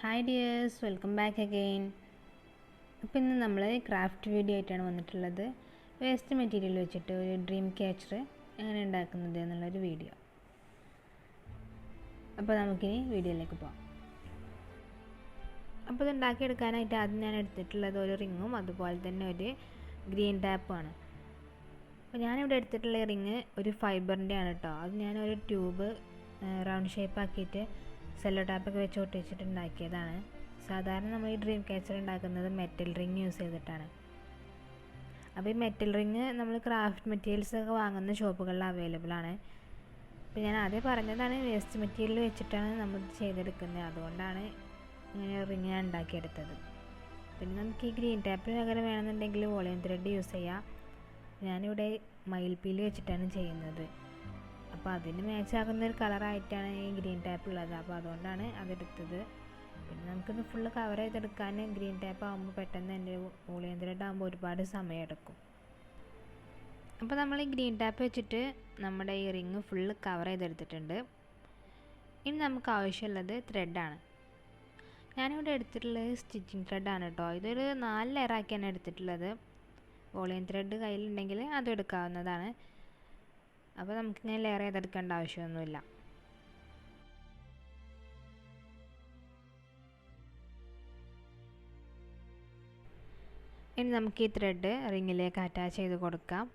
Hi dears, welcome back again. അപ്പോൾ ഇന്ന് നമ്മൾ ക്രാഫ്റ്റ് വീഡിയോ ആയിട്ടാണ് വന്നിട്ടുള്ളത്. വേസ്റ്റ് മെറ്റീരിയൽ വെച്ചിട്ട് ഒരു ഡ്രീം ക്യാച്ചർ എങ്ങനെ ഉണ്ടാക്കുന്നത് എന്നുള്ളൊരു വീഡിയോ. അപ്പോൾ നമുക്കിനി വീഡിയോയിലേക്ക് പോകാം. അപ്പോൾ ഇത് ഉണ്ടാക്കിയെടുക്കാനായിട്ട് ആദ്യം ഞാൻ എടുത്തിട്ടുള്ളത് ഒരു റിങ്ങും അതുപോലെ തന്നെ ഒരു ഗ്രീൻ ടാപ്പുമാണ്. അപ്പോൾ ഞാനിവിടെ എടുത്തിട്ടുള്ള റിങ് ഒരു ഫൈബറിൻ്റെ ആണ് കേട്ടോ. അത് ഞാനൊരു ട്യൂബ് റൗണ്ട് ഷേപ്പ് ആക്കിയിട്ട് സെല്ലോ ടാപ്പൊക്കെ വെച്ച് ഒട്ടിച്ചിട്ട് ഉണ്ടാക്കിയതാണ്. സാധാരണ നമ്മൾ ഈ ഡ്രീം ക്യാച്ചർ ഉണ്ടാക്കുന്നത് മെറ്റൽ റിങ് യൂസ് ചെയ്തിട്ടാണ്. അപ്പോൾ ഈ മെറ്റൽ റിങ് നമ്മൾ ക്രാഫ്റ്റ് മെറ്റീരിയൽസ് ഒക്കെ വാങ്ങുന്ന ഷോപ്പുകളിൽ അവൈലബിൾ ആണ്. അപ്പോൾ ഞാൻ ആദ്യം പറഞ്ഞതാണ് വേസ്റ്റ് മെറ്റീരിയൽ വെച്ചിട്ടാണ് നമ്മൾ ചെയ്തെടുക്കുന്നത്, അതുകൊണ്ടാണ് ഇങ്ങനെ റിങ് ഞാൻ ഉണ്ടാക്കിയെടുത്തത്. പിന്നെ നമുക്ക് ഈ ഗ്രീൻ ടാപ്പിന് പകരം വേണമെന്നുണ്ടെങ്കിൽ വോളിയം ത്രെഡ് യൂസ് ചെയ്യാം. ഞാനിവിടെ മയിൽപ്പീലി വെച്ചിട്ടാണ് ചെയ്യുന്നത്. അപ്പോൾ അതിന് മാച്ചാകുന്ന ഒരു കളറായിട്ടാണ് ഈ ഗ്രീൻ ടാപ്പ് ഉള്ളത്, അപ്പോൾ അതുകൊണ്ടാണ് അതെടുത്തത്. പിന്നെ നമുക്കിത് ഫുള്ള് കവർ ചെയ്തെടുക്കാൻ ഗ്രീൻ ടാപ്പ് ആകുമ്പോൾ പെട്ടെന്ന് തന്നെ വോളിയം ത്രെഡ് ആകുമ്പോൾ ഒരുപാട് സമയമെടുക്കും. അപ്പോൾ നമ്മൾ ഈ ഗ്രീൻ ടാപ്പ് വെച്ചിട്ട് നമ്മുടെ ഈ റിങ് ഫുള്ള് കവർ ചെയ്തെടുത്തിട്ടുണ്ട്. ഇനി നമുക്ക് ആവശ്യമുള്ളത് ത്രെഡാണ്. ഞാനിവിടെ എടുത്തിട്ടുള്ളത് സ്റ്റിച്ചിങ് ത്രെഡാണ് കേട്ടോ. ഇതൊരു 4 ലെയറാക്കിയാണ് എടുത്തിട്ടുള്ളത്. വോളിയം ത്രെഡ് കയ്യിലുണ്ടെങ്കിൽ അതും എടുക്കാവുന്നതാണ്. അപ്പോൾ നമുക്കിങ്ങനെ ലെയർ ചെയ്തെടുക്കേണ്ട ആവശ്യമൊന്നുമില്ല. ഇനി നമുക്ക് ഈ ത്രെഡ് റിങ്ങിലേക്ക് അറ്റാച്ച് ചെയ്ത് കൊടുക്കാം.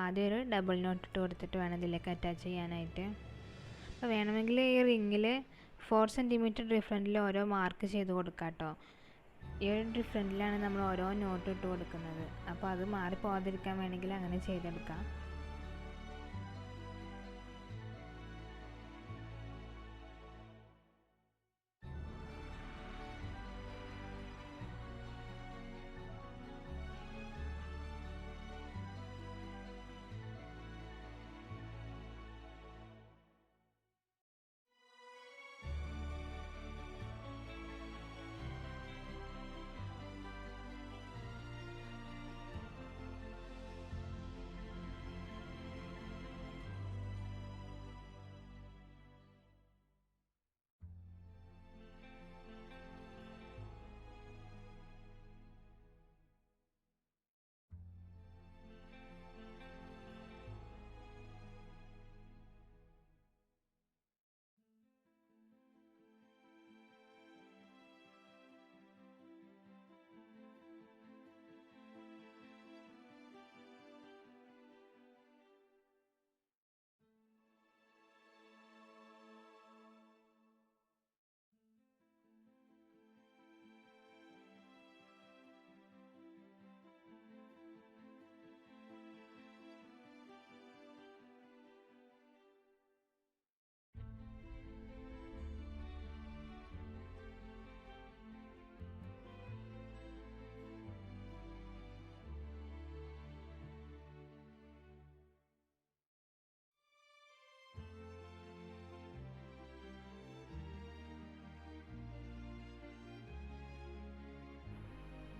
ആദ്യം ഒരു ഡബിൾ നോട്ട് ഇട്ട് കൊടുത്തിട്ട് വേണം ഇതിലേക്ക് അറ്റാച്ച് ചെയ്യാനായിട്ട്. അപ്പോൾ വേണമെങ്കിൽ ഈ റിങ്ങിൽ 4 സെൻറ്റിമീറ്റർ ഡിഫറൻറ്റിൽ ഓരോ മാർക്ക് ചെയ്ത് കൊടുക്കാം കേട്ടോ. ഈ ഒരു ഡിഫറൻറ്റിലാണ് നമ്മൾ ഓരോ നോട്ട് ഇട്ട് കൊടുക്കുന്നത്. അപ്പോൾ അത് മാറി പോകാതിരിക്കാൻ വേണമെങ്കിൽ അങ്ങനെ ചെയ്തെടുക്കാം.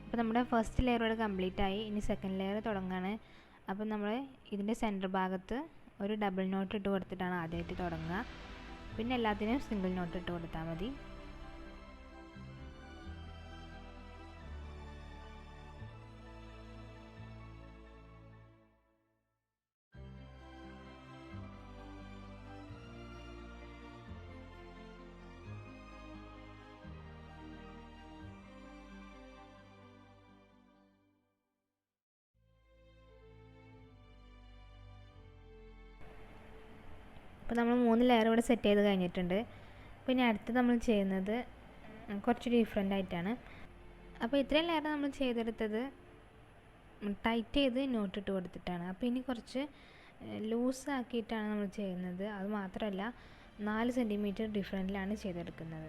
അപ്പോൾ നമ്മുടെ ഫസ്റ്റ് ലെയർ ഇവിടെ കംപ്ലീറ്റ് ആയി. ഇനി സെക്കൻഡ് ലെയർ തുടങ്ങുകയാണ്. അപ്പോൾ നമ്മൾ ഇതിൻ്റെ സെൻറ്റർ ഭാഗത്ത് ഒരു ഡബിൾ നോട്ട് ഇട്ട് കൊടുത്തിട്ടാണ് ആദ്യമായിട്ട് തുടങ്ങുക. പിന്നെ എല്ലാത്തിനും സിംഗിൾ നോട്ട് ഇട്ട് കൊടുത്താൽ മതി. അപ്പോൾ നമ്മൾ 3 ലെയർ ഇവിടെ സെറ്റ് ചെയ്ത് കഴിഞ്ഞിട്ടുണ്ട്. പിന്നെ അടുത്ത് നമ്മൾ ചെയ്യുന്നത് കുറച്ച് ഡിഫറെൻ്റ് ആയിട്ടാണ്. അപ്പോൾ ഇത്രയും ലെയർ നമ്മൾ ചെയ്തെടുത്തത് ടൈറ്റ് ചെയ്ത് നോട്ട് ഇട്ട് കൊടുത്തിട്ടാണ്. അപ്പോൾ ഇനി കുറച്ച് ലൂസ് ആക്കിയിട്ടാണ് നമ്മൾ ചെയ്യുന്നത്. അത് മാത്രമല്ല 4 സെൻറ്റിമീറ്റർ ഡിഫറൻറ്റിലാണ് ചെയ്തെടുക്കുന്നത്.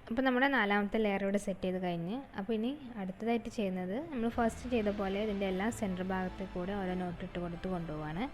അപ്പോൾ നമ്മുടെ നാലാമത്തെ ലെയർ ഇവിടെ സെറ്റ് ചെയ്ത് കഴിഞ്ഞ്. അപ്പോൾ ഇനി അടുത്തതായിട്ട് ചെയ്യുന്നത് നമ്മൾ ഫസ്റ്റ് ചെയ്ത പോലെ ഇതിൻ്റെ എല്ലാ സെൻറ്റർ ഭാഗത്ത് കൂടെ ഓരോ നോട്ട് ഇട്ട് കൊടുത്ത് കൊണ്ടുപോവാണ്.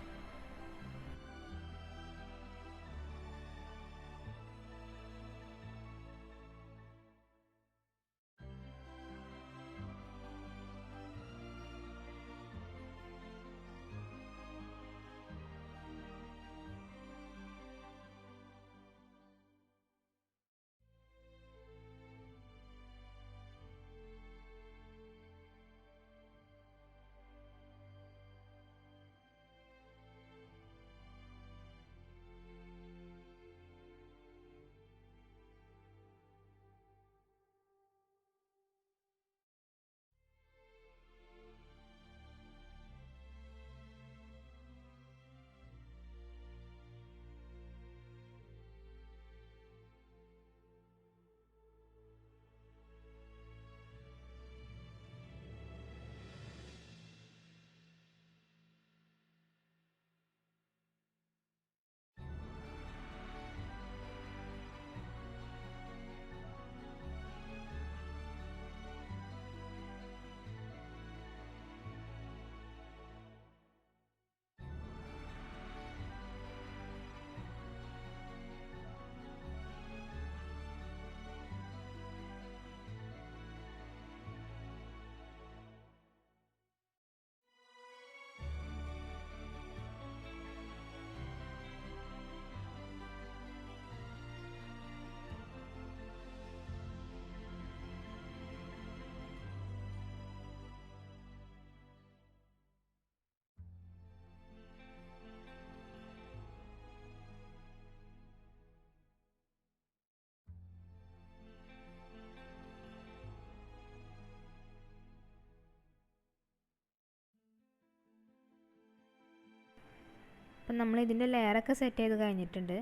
അപ്പം നമ്മൾ ഇതിൻ്റെ ലെയറൊക്കെ സെറ്റ് ചെയ്ത് കഴിഞ്ഞിട്ടുണ്ട്.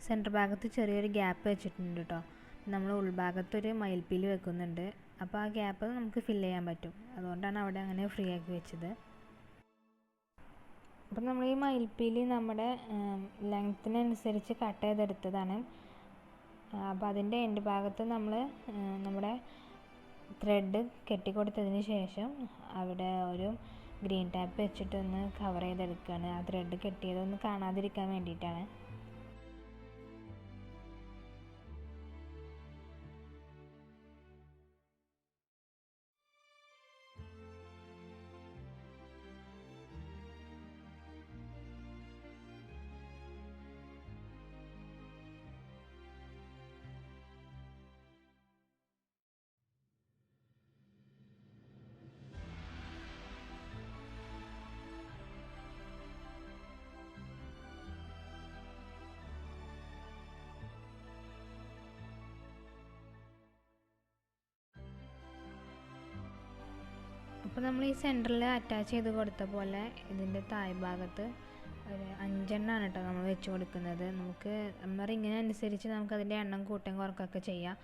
സെൻറ്റർ ഭാഗത്ത് ചെറിയൊരു ഗ്യാപ്പ് വെച്ചിട്ടുണ്ട് കേട്ടോ. നമ്മൾ ഉൾഭാഗത്തൊരു മയിൽപ്പീലി വെക്കുന്നുണ്ട്. അപ്പോൾ ആ ഗ്യാപ്പ് നമുക്ക് ഫില്ല് ചെയ്യാൻ പറ്റും. അതുകൊണ്ടാണ് അവിടെ അങ്ങനെ ഫ്രീ ആക്കി വെച്ചത്. അപ്പം നമ്മൾ ഈ മയിൽപ്പീലി നമ്മുടെ ലെങ്ത്തിനനുസരിച്ച് കട്ട് ചെയ്തെടുത്തതാണ്. അപ്പോൾ അതിൻ്റെ എൻഡ് ഭാഗത്ത് നമ്മൾ നമ്മുടെ ത്രെഡ് കെട്ടിക്കൊടുത്തതിന് ശേഷം അവിടെ ഒരു ഗ്രീൻ ടാപ്പ് വെച്ചിട്ടൊന്ന് കവർ ചെയ്തെടുക്കുകയാണ്. ആ ത്രെഡ് കെട്ടിയതൊന്ന് കാണാതിരിക്കാൻ വേണ്ടിയിട്ടാണ്. അപ്പോൾ നമ്മൾ ഈ സെൻറ്ററിൽ അറ്റാച്ച് ചെയ്ത് കൊടുത്ത പോലെ ഇതിൻ്റെ താഴ്ഭാഗത്ത് ഒരു 5 എണ്ണമാണ് കേട്ടോ നമ്മൾ വെച്ച് കൊടുക്കുന്നത്. നമുക്ക് നമ്മുടെ റിങ്ങിനനുസരിച്ച് നമുക്കതിൻ്റെ എണ്ണം കൂട്ടുകയും കുറയ്ക്കുകയൊക്കെ ചെയ്യാം.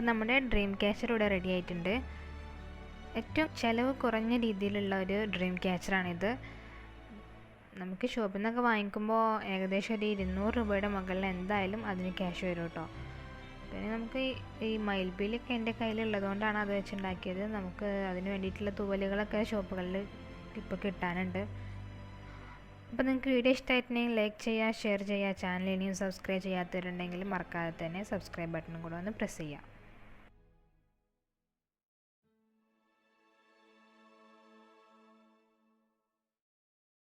അപ്പോൾ നമ്മുടെ ഡ്രീം ക്യാച്ചർ ഇവിടെ റെഡി ആയിട്ടുണ്ട്. ഏറ്റവും ചിലവ് കുറഞ്ഞ രീതിയിലുള്ള ഒരു ഡ്രീം ക്യാച്ചറാണിത്. നമുക്ക് ഷോപ്പിൽ നിന്നൊക്കെ വാങ്ങിക്കുമ്പോൾ ഏകദേശം ഒരു 200 രൂപയുടെ മുകളിൽ എന്തായാലും അതിന് ക്യാഷ് വരും കേട്ടോ. പിന്നെ നമുക്ക് ഈ മയിൽപ്പീലിയൊക്കെ എൻ്റെ കയ്യിലുള്ളതുകൊണ്ടാണ് അത് വെച്ചുണ്ടാക്കിയത്. നമുക്ക് അതിന് വേണ്ടിയിട്ടുള്ള തൂവലുകളൊക്കെ ഷോപ്പുകളിൽ ഇപ്പോൾ കിട്ടാനുണ്ട്. അപ്പോൾ നിങ്ങൾക്ക് വീഡിയോ ഇഷ്ടമായിട്ടുണ്ടെങ്കിൽ ലൈക്ക് ചെയ്യുക, ഷെയർ ചെയ്യുക. ചാനൽ ഇനിയും സബ്സ്ക്രൈബ് ചെയ്യാത്തവരുണ്ടെങ്കിൽ മറക്കാതെ തന്നെ സബ്സ്ക്രൈബ് ബട്ടണും കൂടെ ഒന്ന് പ്രസ് ചെയ്യുക.